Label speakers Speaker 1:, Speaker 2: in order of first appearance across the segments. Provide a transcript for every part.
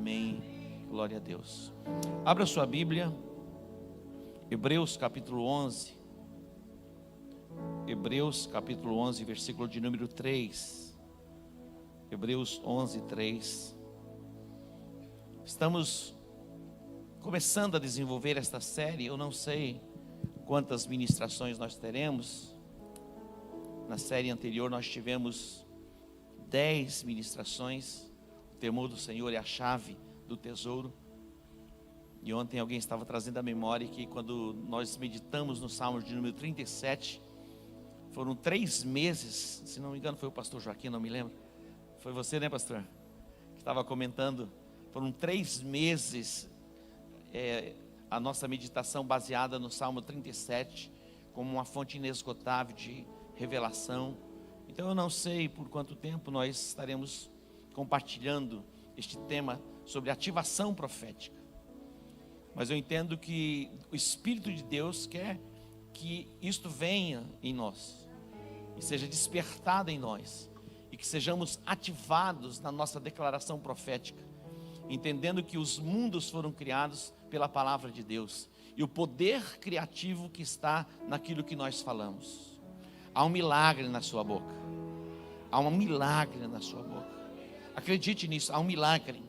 Speaker 1: Amém. Glória a Deus. Abra sua Bíblia, Hebreus capítulo 11. Hebreus capítulo 11, versículo de número 3. Hebreus 11, 3. Estamos começando a desenvolver esta série. Eu não sei quantas ministrações nós teremos. Na série anterior nós tivemos 10 ministrações. O temor do Senhor é a chave do tesouro. E ontem alguém estava trazendo à memória que quando nós meditamos no Salmo de número 37, foram 3 meses, se não me engano foi o pastor Joaquim, não me lembro. Foi você, né, pastor? Que estava comentando. Foram 3 meses a nossa meditação baseada no Salmo 37, como uma fonte inesgotável de revelação. Então eu não sei por quanto tempo nós estaremos compartilhando este tema sobre ativação profética. Mas eu entendo que o Espírito de Deus quer que isto venha em nós e seja despertado em nós, e que sejamos ativados na nossa declaração profética, entendendo que os mundos foram criados pela palavra de Deus e o poder criativo que está naquilo que nós falamos. Há um milagre na sua boca. Há um milagre na sua boca. Acredite nisso, há um milagre.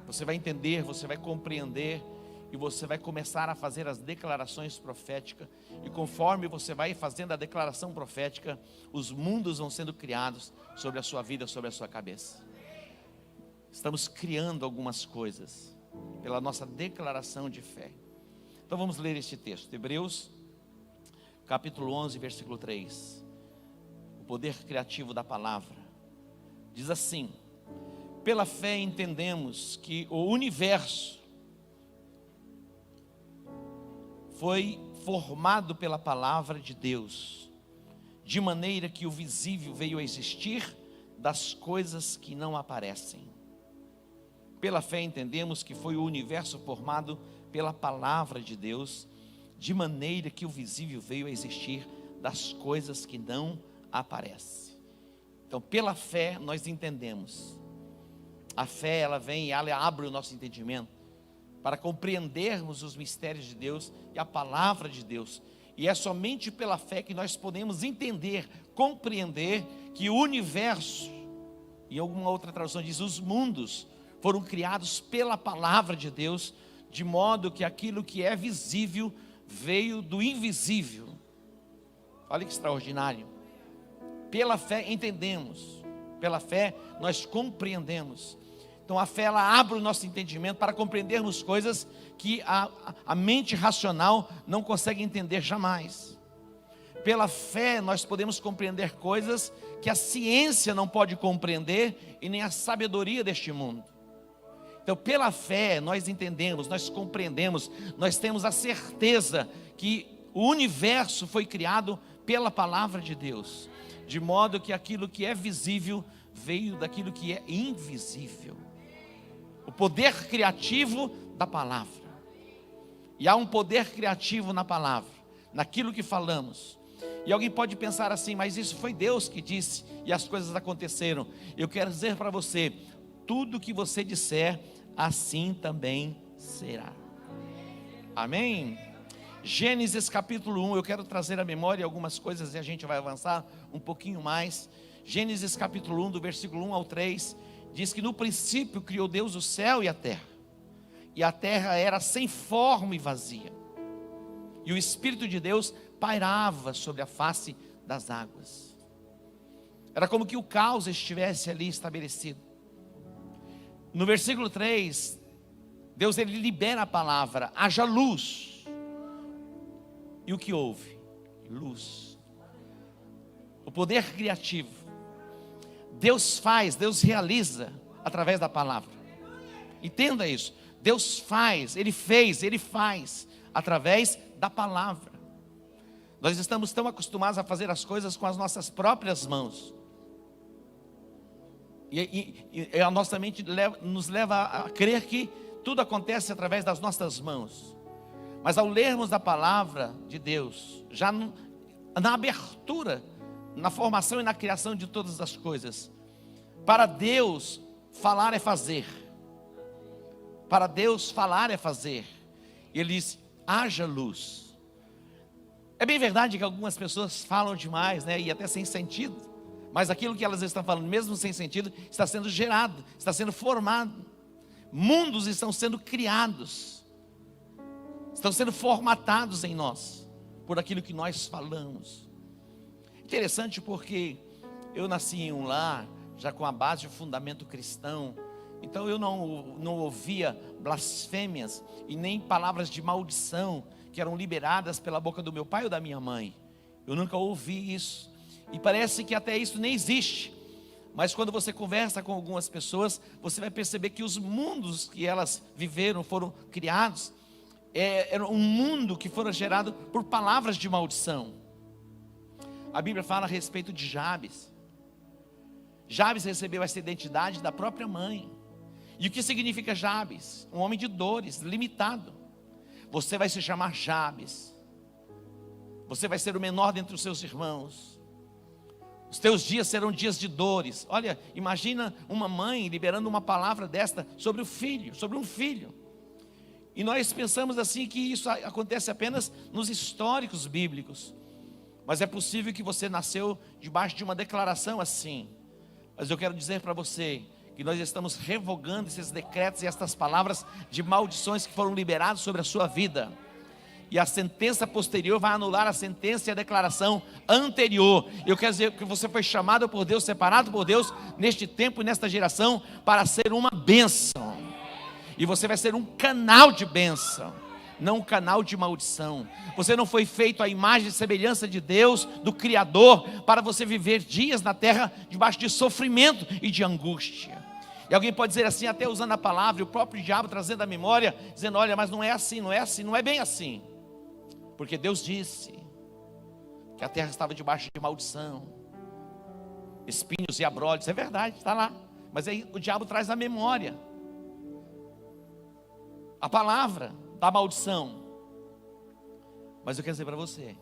Speaker 1: Você vai entender, você vai compreender, e você vai começar a fazer as declarações proféticas. E conforme você vai fazendo a declaração profética, os mundos vão sendo criados sobre a sua vida, sobre a sua cabeça. Estamos criando algumas coisas pela nossa declaração de fé. Então vamos ler este texto, Hebreus capítulo 11, versículo 3. O poder criativo da palavra. Diz assim: pela fé entendemos que o universo foi formado pela palavra de Deus, de maneira que o visível veio a existir das coisas que não aparecem. Pela fé entendemos que foi o universo formado pela palavra de Deus, de maneira que o visível veio a existir das coisas que não aparecem. Então, pela fé nós entendemos. A fé, ela vem e ela abre o nosso entendimento para compreendermos os mistérios de Deus e a palavra de Deus. E é somente pela fé que nós podemos entender, compreender que o universo, e alguma outra tradução diz, os mundos, foram criados pela palavra de Deus, de modo que aquilo que é visível veio do invisível. Olha que extraordinário. Pela fé entendemos, pela fé nós compreendemos. Então a fé, ela abre o nosso entendimento para compreendermos coisas que a mente racional não consegue entender jamais. Pela fé nós podemos compreender coisas que a ciência não pode compreender e nem a sabedoria deste mundo. Então pela fé nós entendemos, nós compreendemos, nós temos a certeza que o universo foi criado pela palavra de Deus, de modo que aquilo que é visível veio daquilo que é invisível. O poder criativo da palavra. E há um poder criativo na palavra, naquilo que falamos. E alguém pode pensar assim, mas isso foi Deus que disse e as coisas aconteceram. Eu quero dizer para você, tudo que você disser, assim também será. Amém? Gênesis capítulo 1, eu quero trazer à memória algumas coisas e a gente vai avançar um pouquinho mais. Gênesis capítulo 1, do versículo 1 ao 3, diz que no princípio criou Deus o céu e a terra era sem forma e vazia, e o Espírito de Deus pairava sobre a face das águas. Era como que o caos estivesse ali estabelecido. No versículo 3, Deus ele libera a palavra, haja luz. E o que houve? Luz. O poder criativo. Deus faz, Deus realiza através da palavra. Entenda isso. Deus faz, Ele fez, Ele faz através da palavra. Nós estamos tão acostumados a fazer as coisas com as nossas próprias mãos. E a nossa mente nos leva a crer que tudo acontece através das nossas mãos. Mas ao lermos a palavra de Deus, já na abertura, na formação e na criação de todas as coisas, para Deus, falar é fazer. Para Deus, falar é fazer. Ele diz: haja luz. É bem verdade que algumas pessoas falam demais, né? E até sem sentido. Mas aquilo que elas estão falando, mesmo sem sentido, está sendo gerado, está sendo formado. Mundos estão sendo criados, estão sendo formatados em nós, por aquilo que nós falamos. Interessante porque eu nasci em um lar, já com a base de fundamento cristão. Então eu não ouvia blasfêmias e nem palavras de maldição que eram liberadas pela boca do meu pai ou da minha mãe. Eu nunca ouvi isso. E parece que até isso nem existe. Mas quando você conversa com algumas pessoas, você vai perceber que os mundos que elas viveram, foram criados, era um mundo que foram gerado por palavras de maldição. A Bíblia fala a respeito de Jabes. Jabes recebeu essa identidade da própria mãe. E o que significa Jabes? Um homem de dores, limitado. Você vai se chamar Jabes. Você vai ser o menor dentre os seus irmãos. Os teus dias serão dias de dores. Olha, imagina uma mãe liberando uma palavra desta sobre o filho, sobre um filho. E nós pensamos assim que isso acontece apenas nos históricos bíblicos. Mas é possível que você nasceu debaixo de uma declaração assim. Mas eu quero dizer para você que nós estamos revogando esses decretos e estas palavras de maldições que foram liberadas sobre a sua vida. E a sentença posterior vai anular a sentença e a declaração anterior. Eu quero dizer que você foi chamado por Deus, separado por Deus, neste tempo e nesta geração, para ser uma bênção. E você vai ser um canal de bênção, não um canal de maldição. Você não foi feito à imagem e semelhança de Deus, do Criador, para você viver dias na terra debaixo de sofrimento e de angústia. E alguém pode dizer assim, até usando a palavra, e o próprio diabo trazendo a memória, dizendo: olha, mas não é assim, não é assim, não é bem assim. Porque Deus disse que a terra estava debaixo de maldição, espinhos e abrolhos. É verdade, está lá. Mas aí o diabo traz a memória, a palavra da maldição. Mas eu quero dizer para você,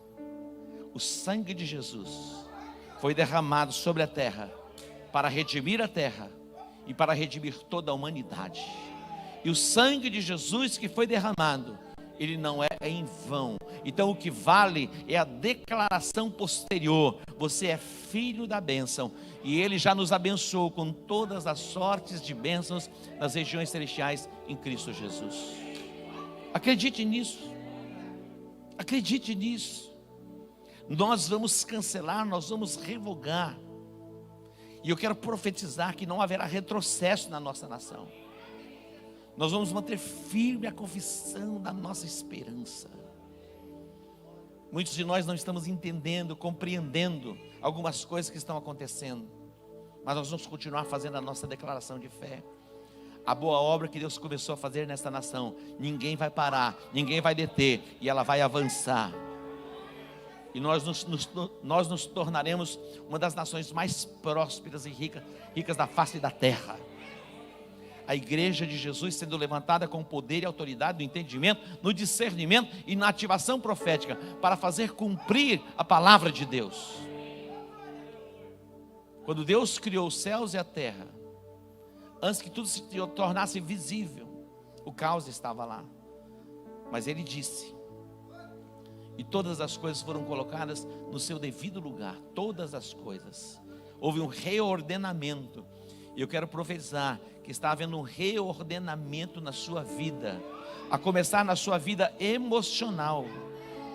Speaker 1: o sangue de Jesus foi derramado sobre a terra para redimir a terra e para redimir toda a humanidade. E o sangue de Jesus que foi derramado, ele não é em vão. Então o que vale é a declaração posterior: você é filho da bênção, e ele já nos abençoou com todas as sortes de bênçãos nas regiões celestiais em Cristo Jesus. Acredite nisso. Acredite nisso. Nós vamos cancelar, nós vamos revogar. E eu quero profetizar que não haverá retrocesso na nossa nação. Nós vamos manter firme a confissão da nossa esperança. Muitos de nós não estamos entendendo, compreendendo algumas coisas que estão acontecendo, mas nós vamos continuar fazendo a nossa declaração de fé. A boa obra que Deus começou a fazer nesta nação, ninguém vai parar, ninguém vai deter, e ela vai avançar. E nós nos tornaremos uma das nações mais prósperas e ricas da face da terra. A igreja de Jesus sendo levantada com poder e autoridade no entendimento, no discernimento e na ativação profética, para fazer cumprir a palavra de Deus. Quando Deus criou os céus e a terra, antes que tudo se tornasse visível, o caos estava lá. Mas Ele disse, e todas as coisas foram colocadas no seu devido lugar. Todas as coisas. Houve um reordenamento. E eu quero profetizar que está havendo um reordenamento na sua vida. A começar na sua vida emocional.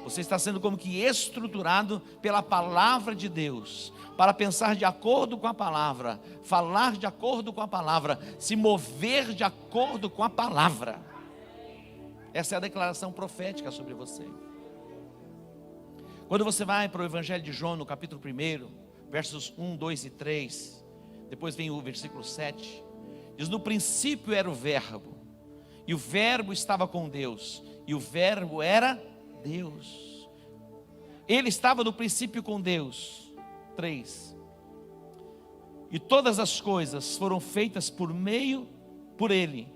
Speaker 1: Você está sendo como que estruturado pela palavra de Deus, para pensar de acordo com a palavra, falar de acordo com a palavra, se mover de acordo com a palavra. Essa é a declaração profética sobre você. Quando você vai para o Evangelho de João, no capítulo 1, versos 1, 2 e 3, depois vem o versículo 7, diz: no princípio era o verbo, e o verbo estava com Deus, e o verbo era Deus. Ele estava no princípio com Deus. 3. E todas as coisas foram feitas por Ele,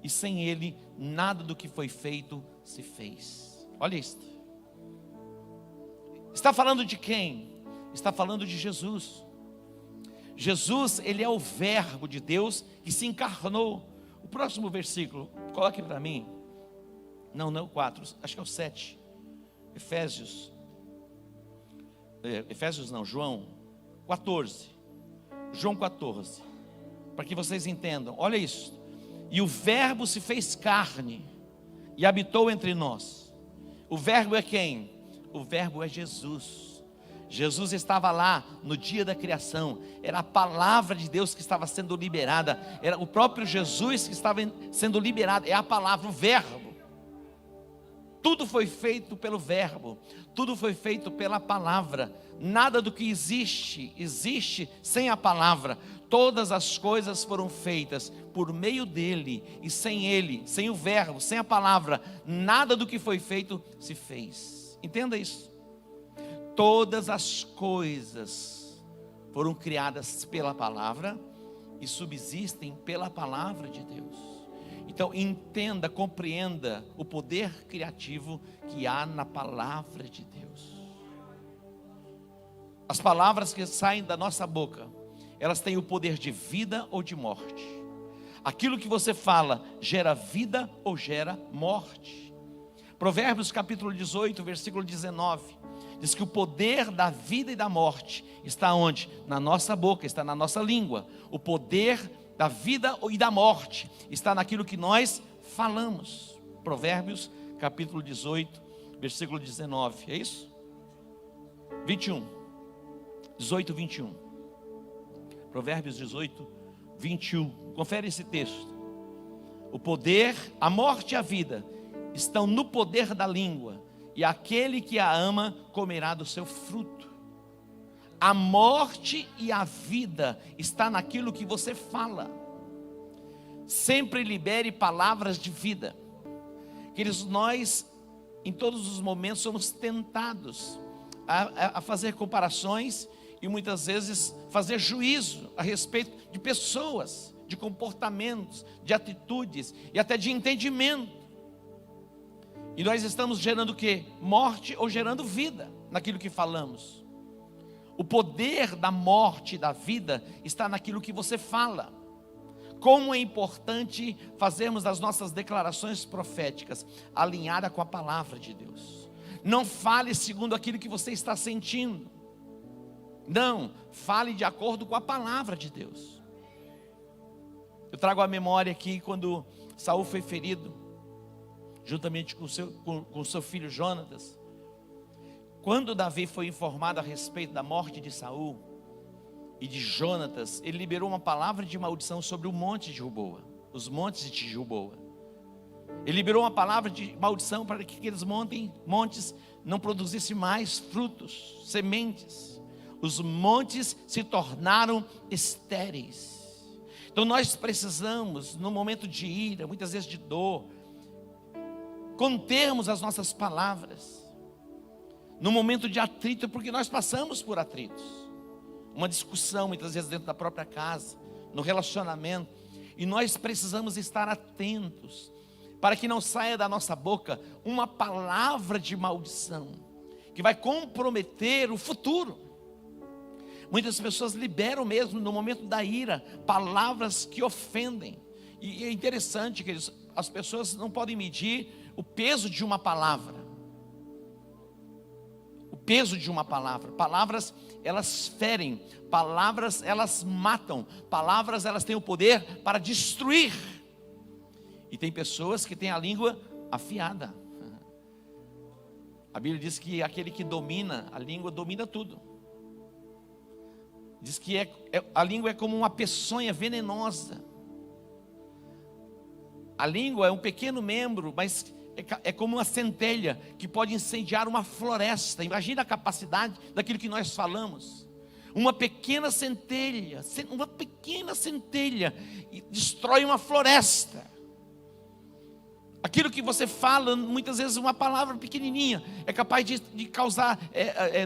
Speaker 1: e sem Ele nada do que foi feito se fez. Olha isto. Está falando de quem? Está falando de Jesus. Jesus, Ele é o verbo de Deus que se encarnou. O próximo versículo, coloque para mim. Não o 4, acho que é o 7. João 14. João 14. Para que vocês entendam, olha isso. E o verbo se fez carne e habitou entre nós. O verbo é quem? O verbo é Jesus. Jesus estava lá no dia da criação. Era a palavra de Deus que estava sendo liberada. Era o próprio Jesus que estava sendo liberado. É a palavra, o verbo. Tudo foi feito pelo verbo. Tudo foi feito pela palavra. Nada do que existe sem a palavra. Todas as coisas foram feitas por meio dele. E sem ele, sem o verbo, sem a palavra, nada do que foi feito se fez. Entenda isso. Todas as coisas foram criadas pela palavra e subsistem pela palavra de Deus. Então entenda, compreenda o poder criativo que há na palavra de Deus. As palavras que saem da nossa boca, elas têm o poder de vida ou de morte. Aquilo que você fala gera vida ou gera morte. Provérbios capítulo 18, versículo 19, diz que o poder da vida e da morte está onde? Na nossa boca, está na nossa língua. O poder da vida e da morte está naquilo que nós falamos. Provérbios capítulo 18, versículo 19, é isso? 18, 21. Provérbios 18, 21. Confere esse texto. O poder, a morte e a vida estão no poder da língua, e aquele que a ama comerá do seu fruto. A morte e a vida está naquilo que você fala. Sempre libere palavras de vida. Queridos, nós em todos os momentos somos tentados a fazer comparações e muitas vezes fazer juízo a respeito de pessoas, de comportamentos, de atitudes e até de entendimento. E nós estamos gerando o quê? Morte ou gerando vida naquilo que falamos. O poder da morte e da vida está naquilo que você fala. Como é importante fazermos as nossas declarações proféticas alinhadas com a palavra de Deus. Não fale segundo aquilo que você está sentindo. Não, fale de acordo com a palavra de Deus. Eu trago a memória aqui quando Saul foi ferido, juntamente com seu filho Jonatas. Quando Davi foi informado a respeito da morte de Saul e de Jonatas, ele liberou uma palavra de maldição sobre o monte de Gilboa, os montes de Gilboa. Ele liberou uma palavra de maldição para que aqueles montes não produzissem mais frutos, sementes. Os montes se tornaram estéreis. Então nós precisamos, no momento de ira, muitas vezes de dor, contermos as nossas palavras. No momento de atrito, porque nós passamos por atritos. Uma discussão, muitas vezes dentro da própria casa, no relacionamento. E nós precisamos estar atentos, para que não saia da nossa boca uma palavra de maldição, que vai comprometer o futuro. Muitas pessoas liberam mesmo no momento da ira, palavras que ofendem. E é interessante que as pessoas não podem medir o peso de uma palavra. O peso de uma palavra. Palavras, elas ferem. Palavras, elas matam. Palavras, elas têm o poder para destruir. E tem pessoas que têm a língua afiada. A Bíblia diz que aquele que domina a língua domina tudo. Diz que a língua é como uma peçonha venenosa. A língua é um pequeno membro, mas é como uma centelha que pode incendiar uma floresta. Imagina a capacidade daquilo que nós falamos. Uma pequena centelha destrói uma floresta. Aquilo que você fala, muitas vezes uma palavra pequenininha, é capaz de causar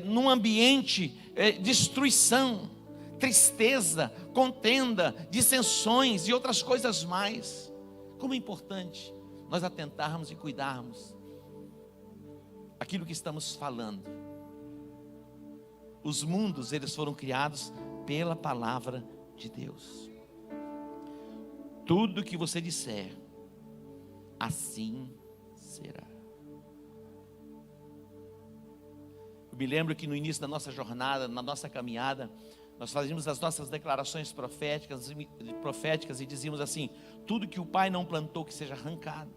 Speaker 1: num ambiente destruição, tristeza, contenda, dissensões e outras coisas mais. Como é importante nós atentarmos e cuidarmos aquilo que estamos falando. Os mundos, eles foram criados pela palavra de Deus. tudo que você disser, assim será. Eu me lembro que no início da nossa jornada, na nossa caminhada, nós fazíamos as nossas declarações proféticas e dizíamos assim: tudo que o Pai não plantou, que seja arrancado.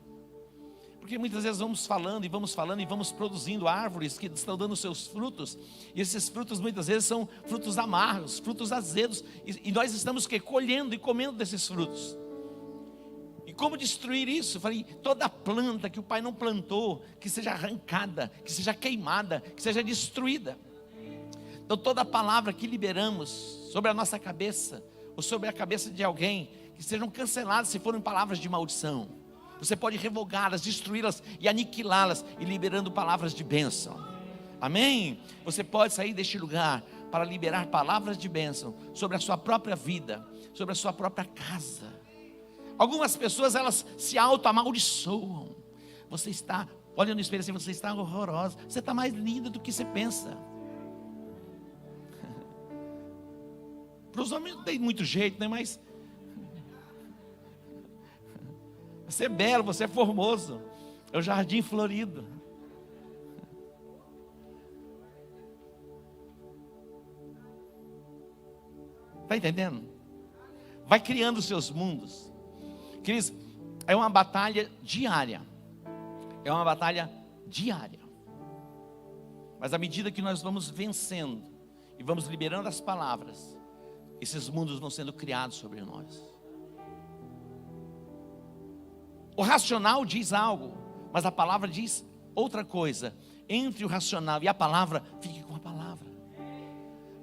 Speaker 1: Porque muitas vezes vamos falando e vamos produzindo árvores que estão dando seus frutos, e esses frutos muitas vezes são frutos amargos, frutos azedos, e nós estamos colhendo e comendo desses frutos. E como destruir isso? Eu falei: toda planta que o Pai não plantou, que seja arrancada, que seja queimada, que seja destruída. Então toda palavra que liberamos sobre a nossa cabeça, ou sobre a cabeça de alguém, que sejam canceladas se forem palavras de maldição. Você pode revogá-las, destruí-las e aniquilá-las, e liberando palavras de bênção. Amém? Você pode sair deste lugar para liberar palavras de bênção sobre a sua própria vida, sobre a sua própria casa. Algumas pessoas, elas se auto-amaldiçoam. Você está, olha no espelho assim, você está horrorosa, você está mais linda do que você pensa. Para os homens não tem muito jeito, né? Mas você é belo, você é formoso, é o jardim florido. Está entendendo? Vai criando os seus mundos. Queridos, é uma batalha diária. É uma batalha diária. Mas à medida que nós vamos vencendo e vamos liberando as palavras, esses mundos vão sendo criados sobre nós. O racional diz algo, mas a palavra diz outra coisa. Entre o racional e a palavra, fique com a palavra.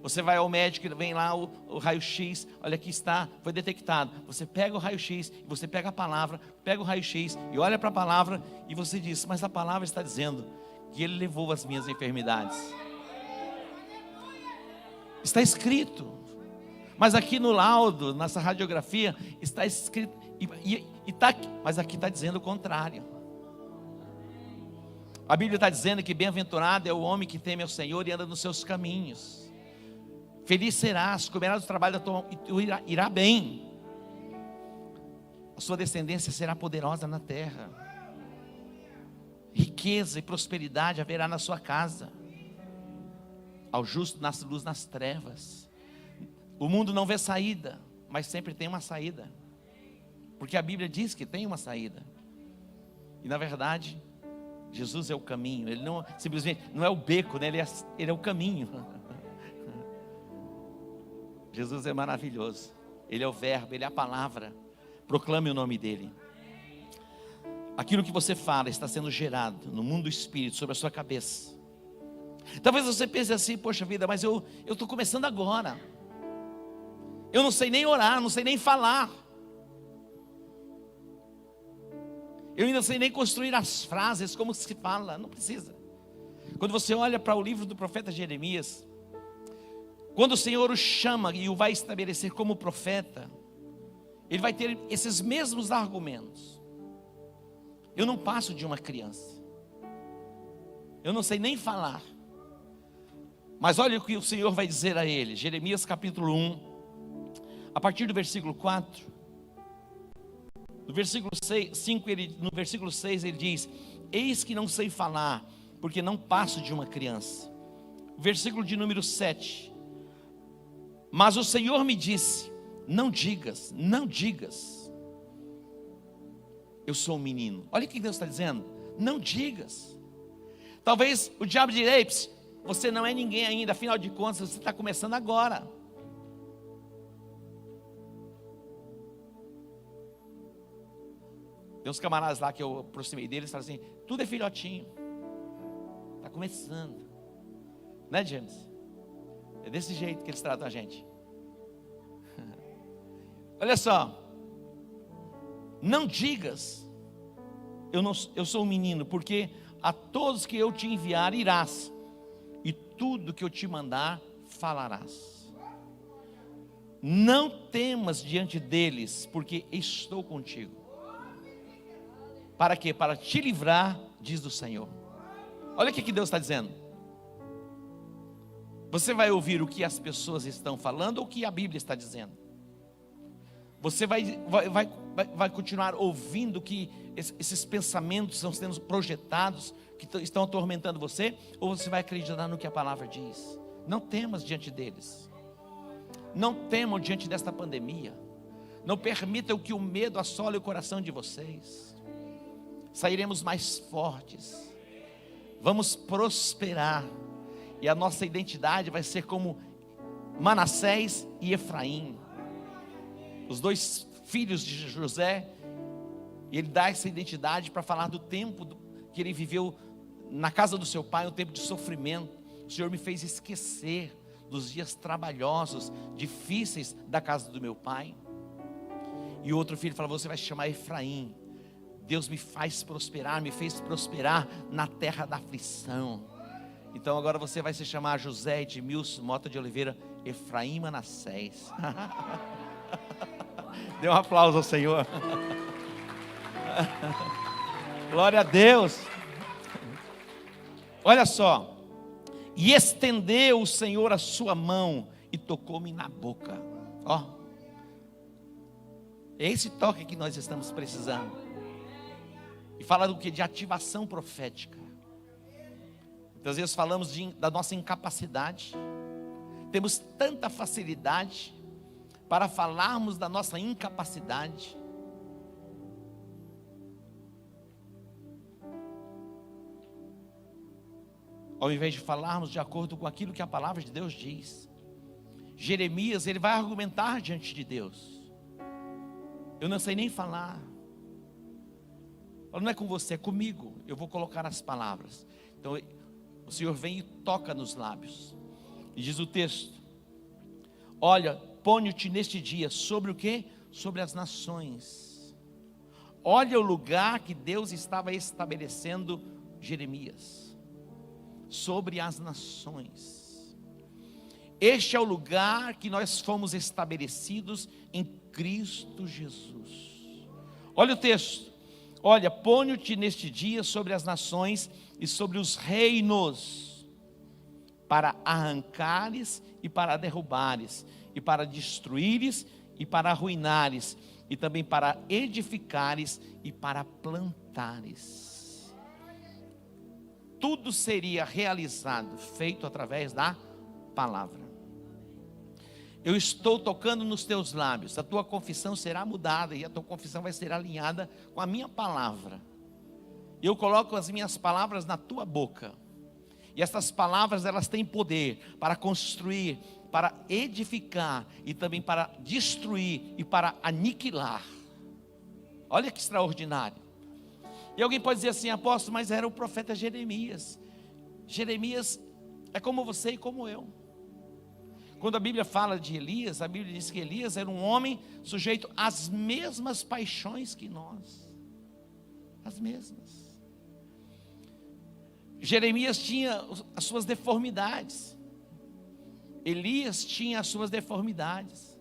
Speaker 1: Você vai ao médico, vem lá o raio-x, olha, aqui está, foi detectado. Você pega o raio-x, você pega a palavra, pega o raio-x e olha para a palavra, e você diz: mas a palavra está dizendo que Ele levou as minhas enfermidades. Está escrito. Mas aqui no laudo, nessa radiografia, está escrito, mas aqui está dizendo o contrário. A Bíblia está dizendo que bem-aventurado é o homem que teme ao Senhor e anda nos seus caminhos. Feliz serás, comerás do trabalho da tua mão e irá bem. A sua descendência será poderosa na terra. Riqueza e prosperidade haverá na sua casa. Ao justo nasce luz nas trevas. O mundo não vê saída, mas sempre tem uma saída. Porque a Bíblia diz que tem uma saída. E na verdade, Jesus é o caminho. Ele não simplesmente não é o beco, né? Ele é o caminho. Jesus é maravilhoso. Ele é o verbo, Ele é a palavra. Proclame o nome dEle. Aquilo que você fala está sendo gerado no mundo do Espírito, sobre a sua cabeça. Talvez você pense assim: poxa vida, mas eu estou começando agora. Eu não sei nem orar, não sei nem falar. Eu ainda não sei nem construir as frases, como se fala. Não precisa. Quando você olha para o livro do profeta Jeremias, quando o Senhor o chama e o vai estabelecer como profeta, ele vai ter esses mesmos argumentos. Eu não passo de uma criança. Eu não sei nem falar. Mas olha o que o Senhor vai dizer a ele. Jeremias capítulo 1, a partir do versículo 4. No versículo 5, no versículo 6 ele diz: eis que não sei falar, porque não passo de uma criança. Versículo de número 7. Mas o Senhor me disse: não digas, não digas, eu sou um menino. Olha o que Deus está dizendo: não digas. Talvez o diabo diga: você não é ninguém ainda, afinal de contas você está começando agora. Tem uns camaradas lá que eu aproximei deles e falaram assim: tudo é filhotinho, está começando, né, James? É desse jeito que eles tratam a gente. Olha só, não digas, eu sou um menino, porque a todos que eu te enviar irás, e tudo que eu te mandar falarás. Não temas diante deles, porque estou contigo. Para quê? Para te livrar, diz o Senhor. Olha o que Deus está dizendo. Você vai ouvir o que as pessoas estão falando ou o que a Bíblia está dizendo? Você vai continuar ouvindo que esses pensamentos estão sendo projetados, que estão atormentando você, ou você vai acreditar no que a palavra diz? Não temas diante deles. Não temam diante desta pandemia. Não permitam que o medo assole o coração de vocês. Sairemos mais fortes. Vamos prosperar. E a nossa identidade vai ser como Manassés e Efraim, os dois filhos de José. E ele dá essa identidade para falar do tempo que ele viveu na casa do seu pai, um tempo de sofrimento. O Senhor me fez esquecer dos dias trabalhosos, difíceis da casa do meu pai. E o outro filho fala: você vai se chamar Efraim. Deus me faz prosperar, me fez prosperar na terra da aflição. Então agora você vai se chamar José Edmilson Mota de Oliveira Efraim Manassés. Dê um aplauso ao Senhor. Glória a Deus. Olha só. E estendeu o Senhor a sua mão e tocou-me na boca. Ó, é esse toque que nós estamos precisando. E fala do que? De ativação profética. Muitas vezes falamos da nossa incapacidade. Temos tanta facilidade para falarmos da nossa incapacidade. Ao invés de falarmos de acordo com aquilo que a palavra de Deus diz. Jeremias, ele vai argumentar diante de Deus. Eu não sei nem falar. Não é com você, é comigo. Eu vou colocar as palavras. Então o Senhor vem e toca nos lábios. E diz o texto: olha, ponho-te neste dia sobre o quê? Sobre as nações. Olha o lugar que Deus estava estabelecendo Jeremias. Sobre as nações. Este é o lugar que nós fomos estabelecidos em Cristo Jesus. Olha o texto. Olha, ponho-te neste dia sobre as nações e sobre os reinos, para arrancares e para derrubares, e para destruíres e para arruinares, e também para edificares e para plantares. Tudo seria realizado, feito através da palavra. Eu estou tocando nos teus lábios, a tua confissão será mudada, e a tua confissão vai ser alinhada com a minha palavra. Eu coloco as minhas palavras na tua boca, e essas palavras, elas têm poder para construir, para edificar, e também para destruir e para aniquilar. Olha que extraordinário. E alguém pode dizer assim: apóstolo, mas era o profeta Jeremias. Jeremias é como você e como eu. Quando a Bíblia fala de Elias, a Bíblia diz que Elias era um homem sujeito às mesmas paixões que nós. As mesmas. Jeremias tinha as suas deformidades. Elias tinha as suas deformidades.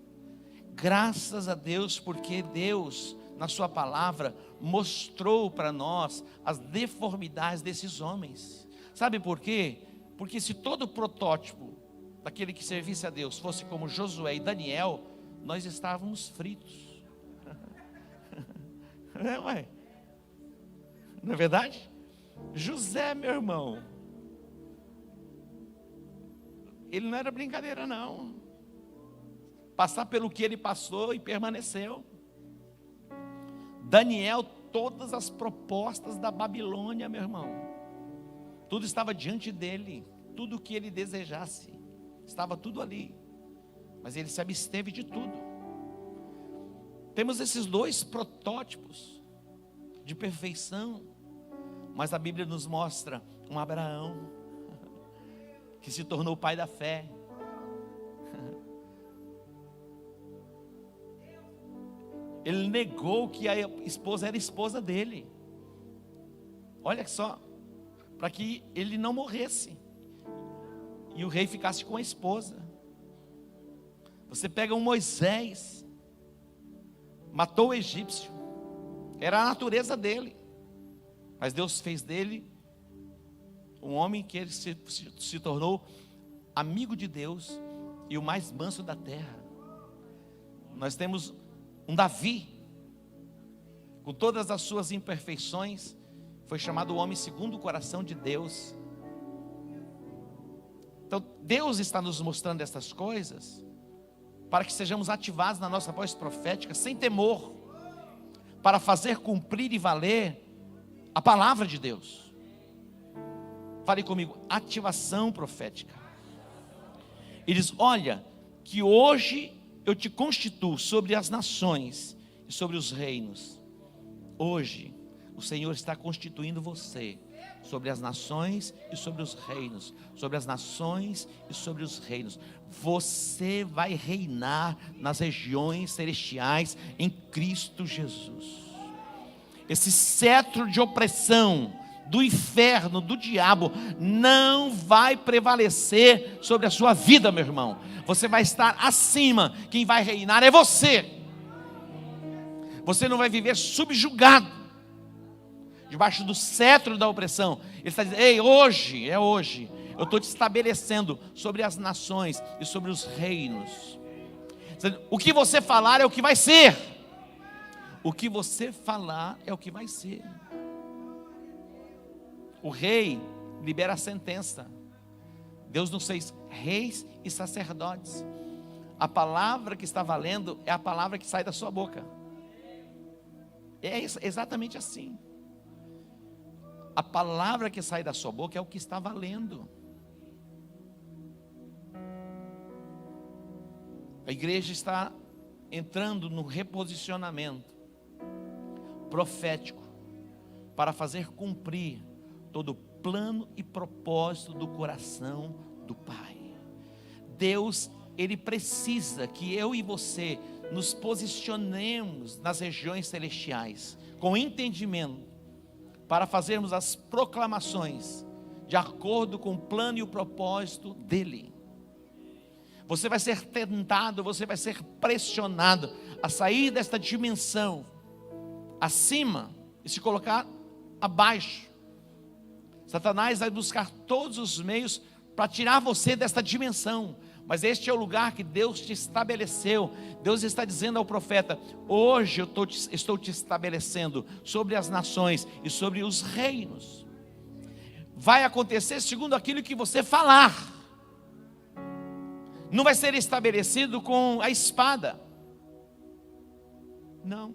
Speaker 1: Graças a Deus, porque Deus, na sua palavra, mostrou para nós as deformidades desses homens. Sabe por quê? Porque se todo protótipo daquele que servisse a Deus fosse como Josué e Daniel, nós estávamos fritos. Não é verdade? José, meu irmão, ele não era brincadeira não. Passar pelo que ele passou e permaneceu. Daniel, todas as propostas da Babilônia, meu irmão, tudo estava diante dele, tudo o que ele desejasse, estava tudo ali, mas ele se absteve de tudo. Temos esses dois protótipos de perfeição, mas a Bíblia nos mostra um Abraão, que se tornou o pai da fé. Ele negou que a esposa era esposa dele. Olha só, para que ele não morresse e o rei ficasse com a esposa. Você pega um Moisés, matou o egípcio, era a natureza dele, mas Deus fez dele um homem que ele se tornou amigo de Deus e o mais manso da terra. Nós temos Um Davi, com todas as suas imperfeições, foi chamado o homem segundo o coração de Deus. Então Deus está nos mostrando essas coisas para que sejamos ativados na nossa voz profética sem temor, para fazer cumprir e valer a palavra de Deus. Fale comigo, ativação profética. Ele diz: olha, que hoje eu te constituo sobre as nações e sobre os reinos. Hoje o Senhor está constituindo você sobre as nações e sobre os reinos, sobre as nações e sobre os reinos. Você vai reinar nas regiões celestiais em Cristo Jesus. Esse cetro de opressão do inferno, do diabo, não vai prevalecer sobre a sua vida, meu irmão. Você vai estar acima. Quem vai reinar é você. Você não vai viver subjugado debaixo do cetro da opressão. Ele está dizendo: ei, hoje, eu estou te estabelecendo sobre as nações e sobre os reinos. O que você falar é o que vai ser. O que você falar é o que vai ser. O rei libera a sentença. Deus nos fez reis e sacerdotes. A palavra que está valendo é a palavra que sai da sua boca. É exatamente assim. A palavra que sai da sua boca é o que está valendo. A igreja está entrando no reposicionamento profético para fazer cumprir todo o plano e propósito do coração do Pai. Deus, Ele precisa que eu e você nos posicionemos nas regiões celestiais com entendimento, para fazermos as proclamações de acordo com o plano e o propósito dEle. Você vai ser tentado, você vai ser pressionado a sair desta dimensão acima e se colocar abaixo. Satanás vai buscar todos os meios para tirar você desta dimensão, mas este é o lugar que Deus te estabeleceu. Deus está dizendo ao profeta: hoje eu estou te estabelecendo sobre as nações e sobre os reinos. Vai acontecer segundo aquilo que você falar. Não vai ser estabelecido com a espada. Não.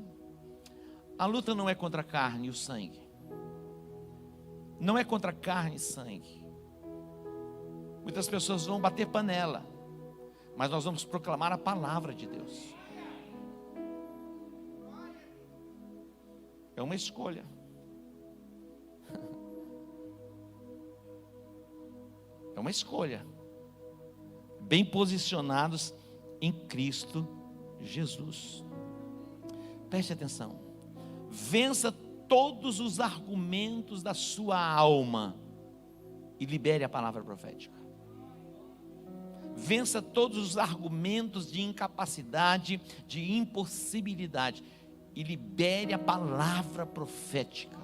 Speaker 1: A luta não é contra a carne e o sangue. Não é contra carne e sangue. Muitas pessoas vão bater panela, mas nós vamos proclamar a palavra de Deus. É uma escolha. É uma escolha. Bem posicionados em Cristo Jesus. Preste atenção. Vença todos os argumentos da sua alma e libere a palavra profética. Vença todos os argumentos de incapacidade, de impossibilidade, e libere a palavra profética.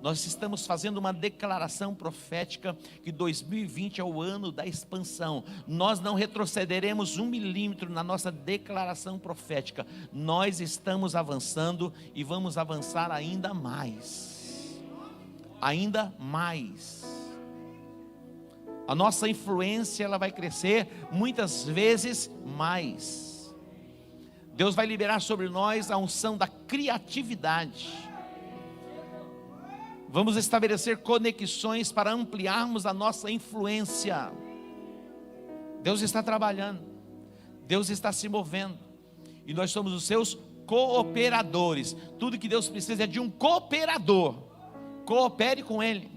Speaker 1: Nós estamos fazendo uma declaração profética que 2020 é o ano da expansão. Nós não retrocederemos 1 milímetro na nossa declaração profética. Nós estamos avançando e vamos avançar ainda mais. Ainda mais. A nossa influência, ela vai crescer muitas vezes mais. Deus vai liberar sobre nós a unção da criatividade. Vamos estabelecer conexões para ampliarmos a nossa influência. Deus está trabalhando. Deus está se movendo. E nós somos os seus cooperadores. Tudo que Deus precisa é de um cooperador. Coopere com Ele.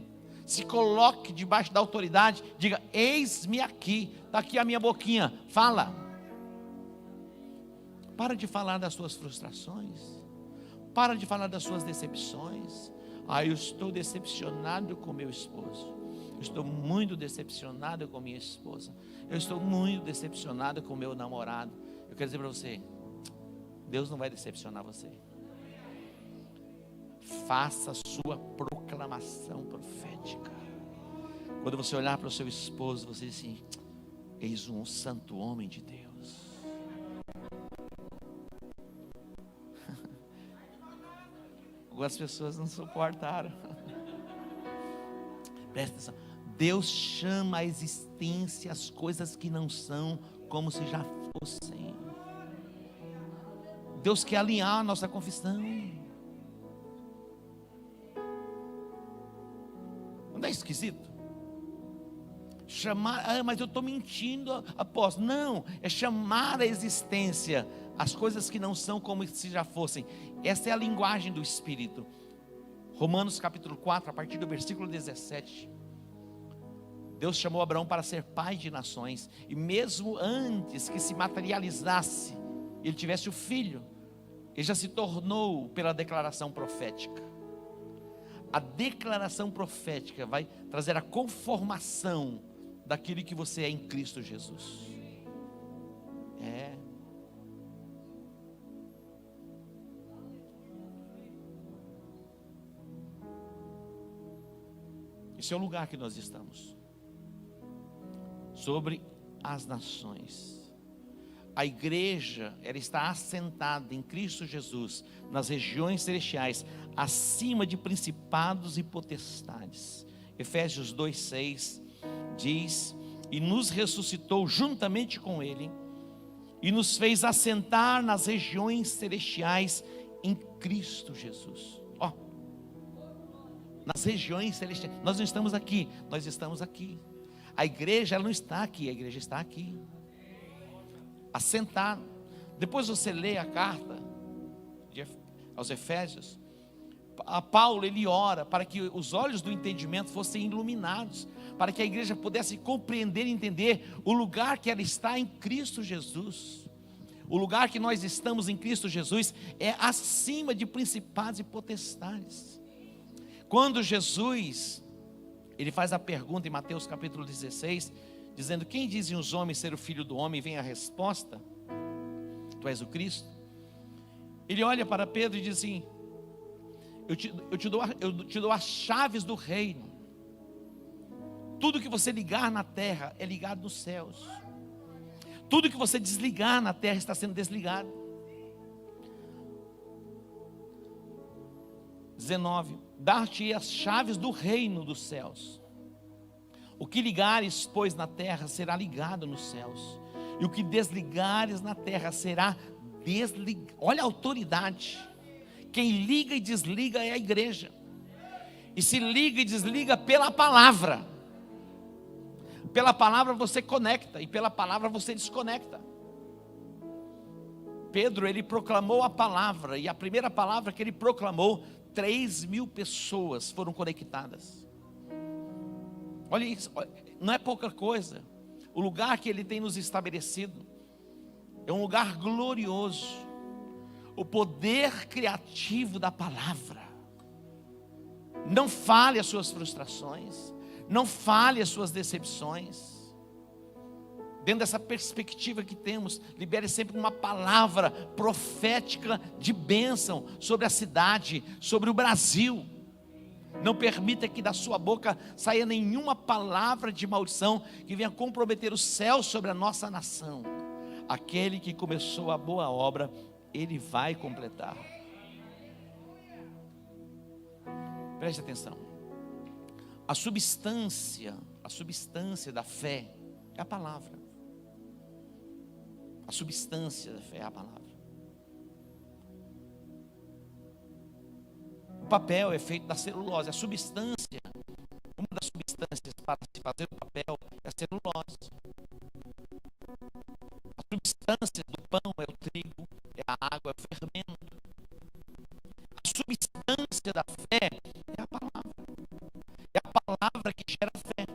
Speaker 1: Se coloque debaixo da autoridade. Diga: eis-me aqui. Está aqui a minha boquinha. Fala. Para de falar das suas frustrações. Para de falar das suas decepções. Eu estou decepcionado com meu esposo. Eu estou muito decepcionado com minha esposa. Eu estou muito decepcionado com meu namorado. Eu quero dizer para você: Deus não vai decepcionar você. Faça a sua proclamação profética. Quando você olhar para o seu esposo, você diz assim: eis um santo homem de Deus. Algumas pessoas não suportaram. Presta atenção. Deus chama à existência as coisas que não são como se já fossem. Deus quer alinhar a nossa confissão. Não é esquisito? Chamar, mas eu estou mentindo, apóstolo. Não, é chamar à existência as coisas que não são como se já fossem. Essa é a linguagem do Espírito. Romanos capítulo 4, a partir do versículo 17. Deus chamou Abraão para ser pai de nações. E mesmo antes que se materializasse, ele tivesse o filho, ele já se tornou pela declaração profética. A declaração profética vai trazer a conformação daquilo que você é em Cristo Jesus. Esse é o lugar que nós estamos. Sobre as nações. A igreja, ela está assentada em Cristo Jesus, nas regiões celestiais, acima de principados e potestades. Efésios 2:6 diz: e nos ressuscitou juntamente com ele, e nos fez assentar nas regiões celestiais em Cristo Jesus. Ó, nas regiões celestiais. Nós não estamos aqui, nós estamos aqui. A igreja, ela não está aqui, a igreja está aqui, assentada. Depois você lê a carta aos Efésios. A Paulo, ele ora para que os olhos do entendimento fossem iluminados, para que a igreja pudesse compreender e entender o lugar que ela está em Cristo Jesus. O lugar que nós estamos em Cristo Jesus é acima de principados e potestades. Quando Jesus, ele faz a pergunta em Mateus capítulo 16, dizendo: quem dizem os homens ser o filho do homem? Vem a resposta: tu és o Cristo. Ele olha para Pedro e diz assim: eu te dou as chaves do reino. Tudo que você ligar na terra é ligado nos céus. Tudo que você desligar na terra está sendo desligado. 19: dar-te as chaves do reino dos céus. O que ligares, pois, na terra será ligado nos céus, e o que desligares na terra será desligado. Olha a autoridade. Quem liga e desliga é a igreja. E se liga e desliga pela palavra. Pela palavra você conecta, e pela palavra você desconecta. Pedro, ele proclamou a palavra, e a primeira palavra que ele proclamou, 3.000 pessoas foram conectadas. Olha isso, não é pouca coisa. O lugar que ele tem nos estabelecido é um lugar glorioso. O poder criativo da palavra. Não fale as suas frustrações, não fale as suas decepções. Dentro dessa perspectiva que temos, libere sempre uma palavra profética de bênção sobre a cidade, sobre o Brasil. Não permita que da sua boca saia nenhuma palavra de maldição que venha comprometer o céu sobre a nossa nação. Aquele que começou a boa obra, ele vai completar. Preste atenção. A substância da fé é a palavra. A substância da fé é a palavra. O papel é feito da celulose. A substância, uma das substâncias para se fazer o papel é a celulose. A substância do pão é o trigo, é a água, é o fermento. A substância da fé é a palavra. É a palavra que gera fé.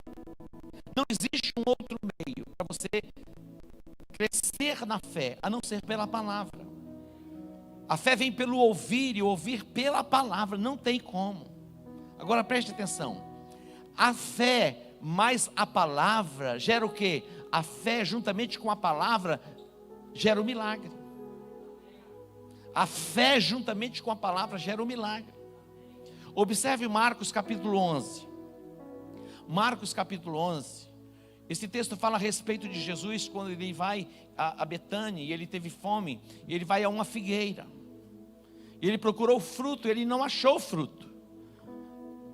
Speaker 1: Não existe um outro meio para você crescer na fé, a não ser pela palavra. A fé vem pelo ouvir, e ouvir pela palavra, não tem como. Agora preste atenção. A fé mais a palavra gera o quê? A fé juntamente com a palavra gera o milagre. A fé juntamente com a palavra gera o milagre. Observe Marcos capítulo 11. Marcos capítulo 11. Esse texto fala a respeito de Jesus quando ele vai a Betânia e ele teve fome, e ele vai a uma figueira. E ele procurou fruto, ele não achou fruto.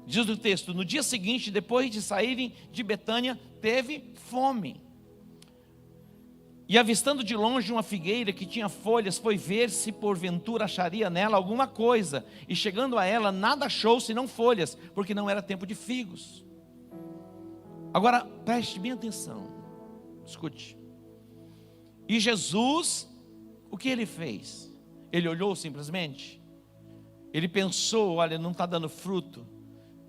Speaker 1: Diz o texto: no dia seguinte, depois de saírem de Betânia, teve fome. E avistando de longe uma figueira que tinha folhas, foi ver se porventura acharia nela alguma coisa. E chegando a ela, nada achou senão folhas, porque não era tempo de figos. Agora, preste bem atenção, escute. E Jesus, o que ele fez? Ele olhou simplesmente? Ele pensou, olha, não está dando fruto,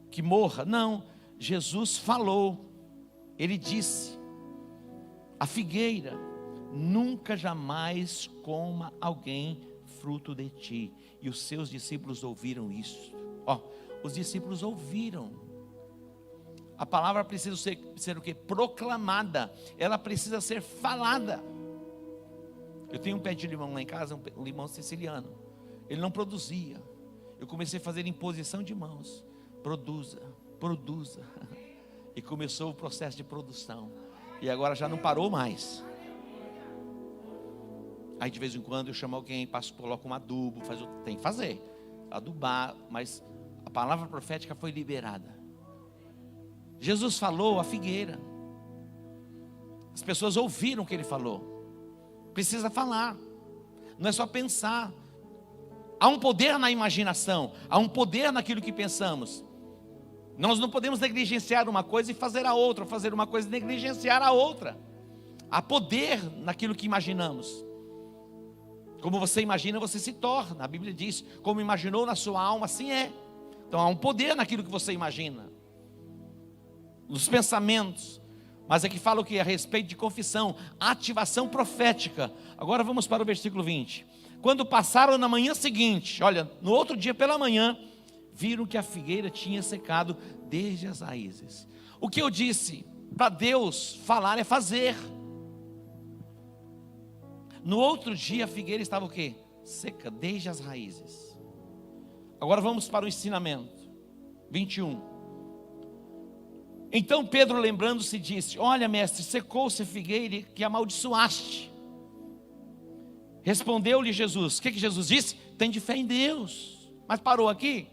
Speaker 1: que morra? Não, Jesus falou, ele disse: a figueira, nunca jamais coma alguém fruto de ti. E os seus discípulos ouviram isso. Os discípulos ouviram. A palavra precisa ser o quê? Proclamada. Ela precisa ser falada. Eu tenho um pé de limão lá em casa, um limão siciliano. Ele não produzia. Eu comecei a fazer imposição de mãos. Produza, produza. E começou o processo de produção. E agora já não parou mais. Aí de vez em quando eu chamo alguém, coloco um adubo, tem que fazer, adubar, mas a palavra profética foi liberada. Jesus falou a figueira, as pessoas ouviram o que ele falou. Precisa falar, não é só pensar. Há um poder na imaginação, há um poder naquilo que pensamos. Nós não podemos negligenciar uma coisa e fazer a outra, ou fazer uma coisa e negligenciar a outra. Há poder naquilo que imaginamos. Como você imagina, você se torna. A Bíblia diz: como imaginou na sua alma, assim é. Então há um poder naquilo que você imagina, nos pensamentos. Mas aqui fala o que? A respeito de confissão, ativação profética. Agora vamos para o versículo 20. Quando passaram na manhã seguinte, olha, no outro dia pela manhã, viram que a figueira tinha secado desde as raízes. O que eu disse, para Deus falar é fazer. No outro dia a figueira estava o quê? Seca desde as raízes. Agora vamos para o ensinamento. 21. Então Pedro, lembrando-se, disse: olha, mestre, secou-se a figueira que amaldiçoaste. Respondeu-lhe Jesus. O que Jesus disse? Tem de fé em Deus. Mas parou aqui?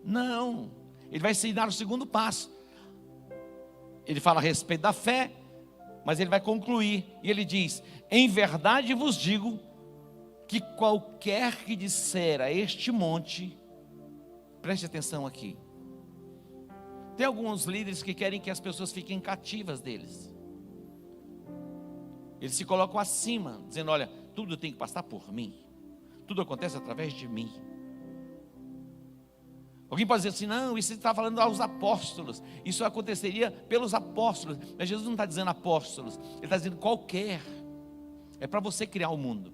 Speaker 1: Não. Ele vai ensinar o segundo passo. Ele fala a respeito da fé, mas ele vai concluir. E ele diz: em verdade vos digo que qualquer que disser a este monte, preste atenção aqui. Tem alguns líderes que querem que as pessoas fiquem cativas deles. Eles se colocam acima, dizendo: olha, tudo tem que passar por mim, tudo acontece através de mim. Alguém pode dizer assim: não, isso está falando aos apóstolos, isso aconteceria pelos apóstolos. Mas Jesus não está dizendo apóstolos, ele está dizendo qualquer. É para você criar o mundo.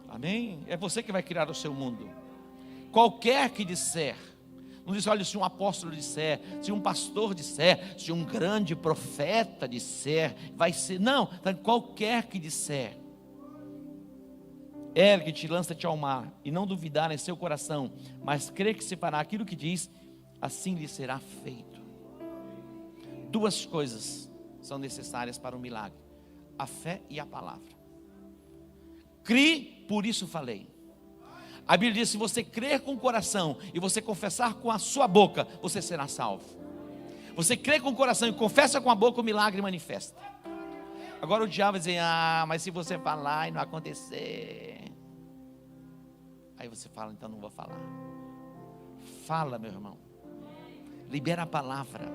Speaker 1: Amém? É você que vai criar o seu mundo. Qualquer que disser. Não diz: olha, se um apóstolo disser, se um pastor disser, se um grande profeta disser, vai ser. Não, qualquer que disser. Ergue-te, lança-te ao mar, e não duvidar em seu coração, mas crê que se fará aquilo que diz, assim lhe será feito. Duas coisas são necessárias para o milagre: a fé e a palavra. Crie, por isso falei. A Bíblia diz: se você crer com o coração e você confessar com a sua boca, você será salvo. Você crê com o coração e confessa com a boca, o milagre manifesta. Agora o diabo vai dizer: ah, mas se você falar e não acontecer. Aí você fala: então não vou falar. Fala, meu irmão. Libera a palavra.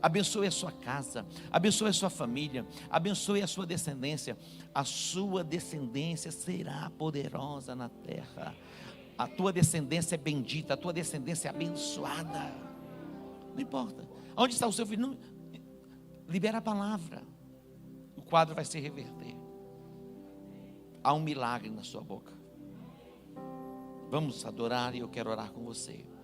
Speaker 1: Abençoe a sua casa, abençoe a sua família, abençoe a sua descendência. A sua descendência será poderosa na terra. A tua descendência é bendita, a tua descendência é abençoada. Não importa onde está o seu filho, não, libera a palavra, o quadro vai se reverter. Há um milagre na sua boca. Vamos adorar, e eu quero orar com você.